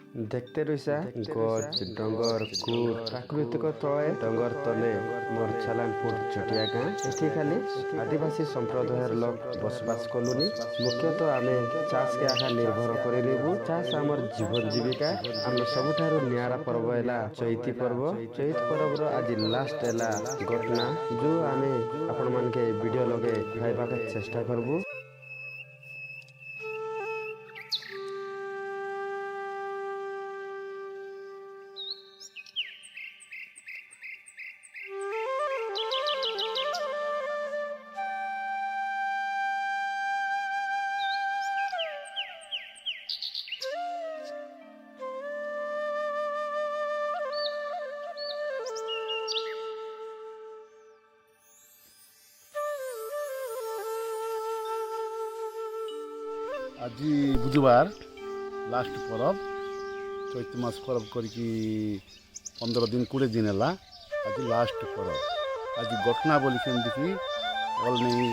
देखते रहीसा गच डंगर कूट प्राकृतिक तले डंगर तले मोर छलान फुट छुटिया गाँ एठी खाली आदिवासी संप्रदायर लोक बसबास कलुनी मुख्यतः आमे चाष के आखा निर्भर करिलेबु चाष आमर जीवन जीविका आम सबुठारु नियारा पर्व एला चैती पर्व चैत पर्व रो आज लास्ट एला घटना जो आमे आपण मान के वीडियो लगे खाइबा के चेष्टा करबु। आज बुधवार लास्ट परब चैत मास परब करके 15 दिन 20 दिन है आज लास्ट परब आज घटना बोली देखी अल नहीं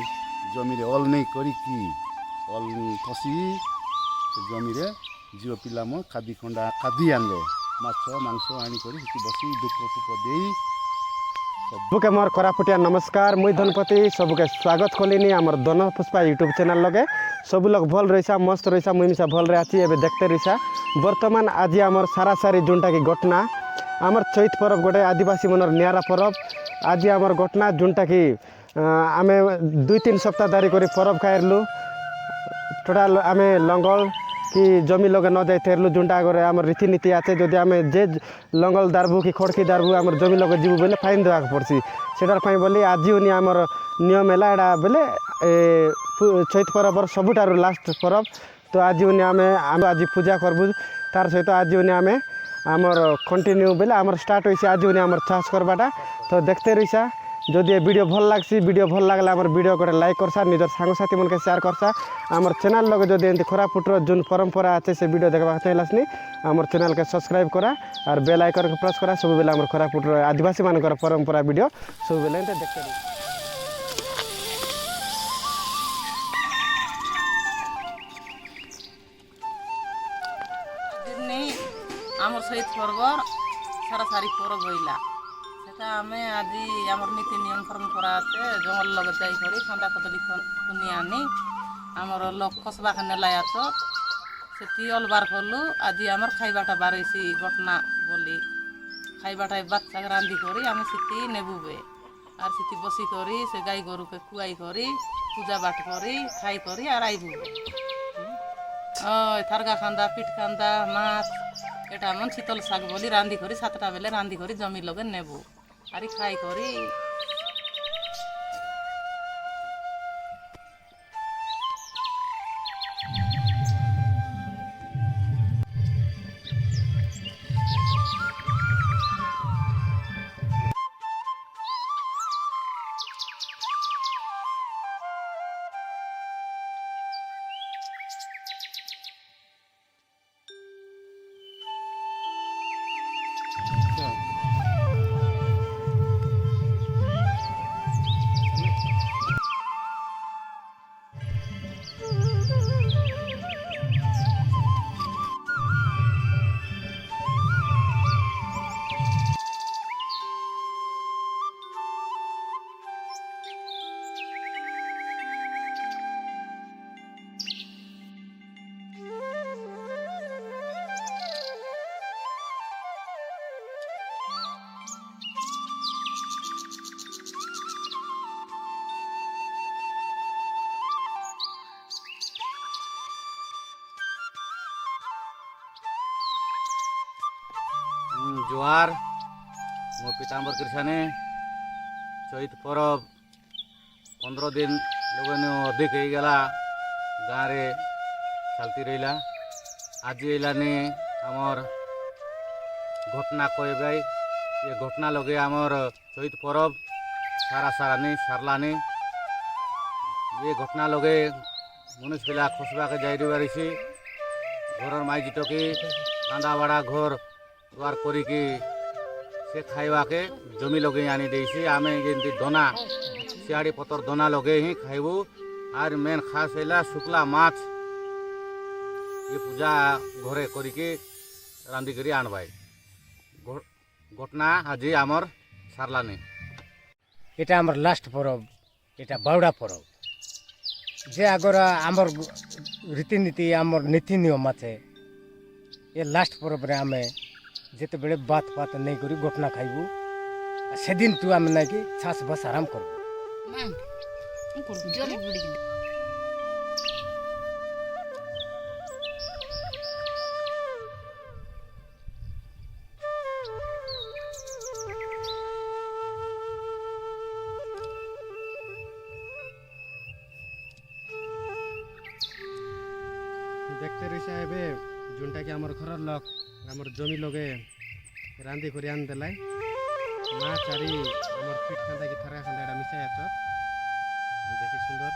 जमी अल नहीं करी अल फसी जमी झील पिला खादी खंडा खादी आनले माछ मांस आनिक बसी दुख फुक दे सबके मोर कोरापुटिया नमस्कार मुई धनपति सबके स्वागत कलिनी आमर दन पुष्पा यूट्यूब चैनल लगे सब लोग भल रहीसा मस्त रहीसा मुई मिसा भल रही एबे देखते रहीसा वर्तमान आज आमर सारा सारी जोनटा की घटना आमर चैत परब गोटे आदिवासी मनर नियारा परब आज आमर घटना जोनटा की आमे 2-3 सप्ताह दारी करी परब खाइरलु टोटाल आमे लंगल कि जमी लगे न जाई थेरलु जोनटा आगे आम रीतिनीति आछे जदि आमे जे लंगल दारबू कि खड़की दारबू आम जमी लगे जीवु बेले फाइन देवा पड़सी सेटार पाई बोली आज उनी आमर नियम है एटा बेले चैत परबर सबुठारु लास्ट परब तो आज उनी आमे आज पूजा करबू तार सहित आज उनी आमे आमर कंटिन्यू बेले आमर स्टार्ट होइसे आज उनी आमर चाष करबाटा तो देखते रहीसा जदि ये वीडियो भल लागसी वीडियो भल लागला आमर वीडियो को लाइक करसा निजर सांगसाथी मन के शेयर करसा आमर चैनल लगे जदि एंती कोरापुटर जोन परंपरा आछे से वीडियो देखबा चाहलासनी आमर चैनल के सब्सक्राइब करा और बेल आइकन के प्रेस करा सब बेले आमर कोरापुटर आदिवासी मानकर परंपरा वीडियो सब बेले देखते रही। आमर सहित पर्व सारा सारी पर्व होइला सेटा आमे आज आमर नीति नियम परंपरा आते जंगल लगे जाई करी खंडा कदली खुनी आनी आमर लोक खसबा खने लाया तो सेती अलबार करलु आज आमर खाइबाटा बारैसी घटना बोली खाइबाटा बाच्चा रांधी करी आमे सेती नेबुबे आर सेती बसी करी से गाई गोरु के खुआई करी पूजा पाठ करी खाई करी आर आइबुबे थारगा खांदा पिठ खांदा माछ एटा मन शीतल शाग बोली रांधी करी 7टा बेले रांधी करी जमी लगे नेबू आरी खाई करी जोहार मो पीताम्बर कृष्णाने चैत परब 15 दिन लोगन अधिक हो गला गाँव रे चलती रहा आज एलानी आमर घटना कहबे ये घटना लगे आमर चैत परब सारा सारानी सारलानी ये घटना लगे मनुष्य पिला खसबा के जाई बारिशी घर माई जिटकी रांदा बाड़ा घर द्वार करी से खाइबा के जमी लगे आनी देसी आमे जेंती दना सियाड़ी पतर दना लगे ही खाइबू आर मेन खास हैला शुक्ला माछ ये पूजा घरे करी ରାନ୍ଧିକରି ଆଣବାଇ ଘଟଣା ଆଜି ଆମର ସାରଲାନି। এটা আমার লাস্ট পরব, এটা বাউড়া পরব। যে আগর আমার রীতিনীতি আমার নীতি নিয়ম আছে, এ লাস্ট পরবরে আমি যেতবে বাত ফাত নেই করি ঘটনা খাইবু, সেদিন তু আমি নাকি ছাস বাস আরাম করবো। দেখতে রয়েছে এবে যোনটাকে আমার ঘরের লোক আমার জমি লগে রান্ধি করে আন দেলাই মাছ আরি আমার পিঠ খান্দা কি থারা খান্দা এটা মিশাই আছে দেখি সুন্দর।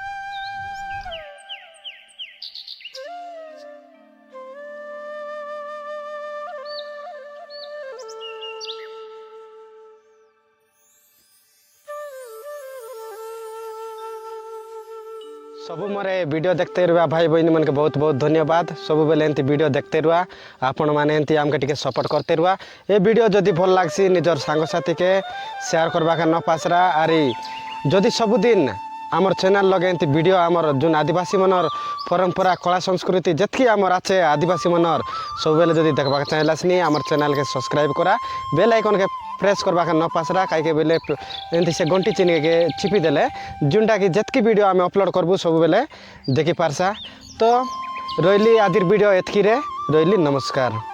सब मोरे वीडियो देखते रुआ भाई बहन मन के बहुत बहुत धन्यवाद। सब बेले एंती वीडियो देखते रुआ आपण माने एंती आमके टिके सपोर्ट करते रुआ। ए वीडियो जदि भल लागसी निजर सांगसाथी के शेयर करबा के न पासरा। आरी जदि सबुदिन आमर चैनल लगे एंती वीडियो आमर जोन आदिवासी मनर परंपरा कला संस्कृति जतकी आमर आछे आदिवासी मनर सब बेले जदि देखबा के चाहलासनी आमर चैनल के सब्सक्राइब करा, बेल आइकन के प्रेस करबा के न पासरा काहे बेले एंती से घंटी चिन्ह के चिपी देले जोनटा कि जतकी वीडियो आमे अपलोड करबू सब बेले देखि पारसा। तो रोइली आदिर वीडियो एतकी रे रोइली नमस्कार।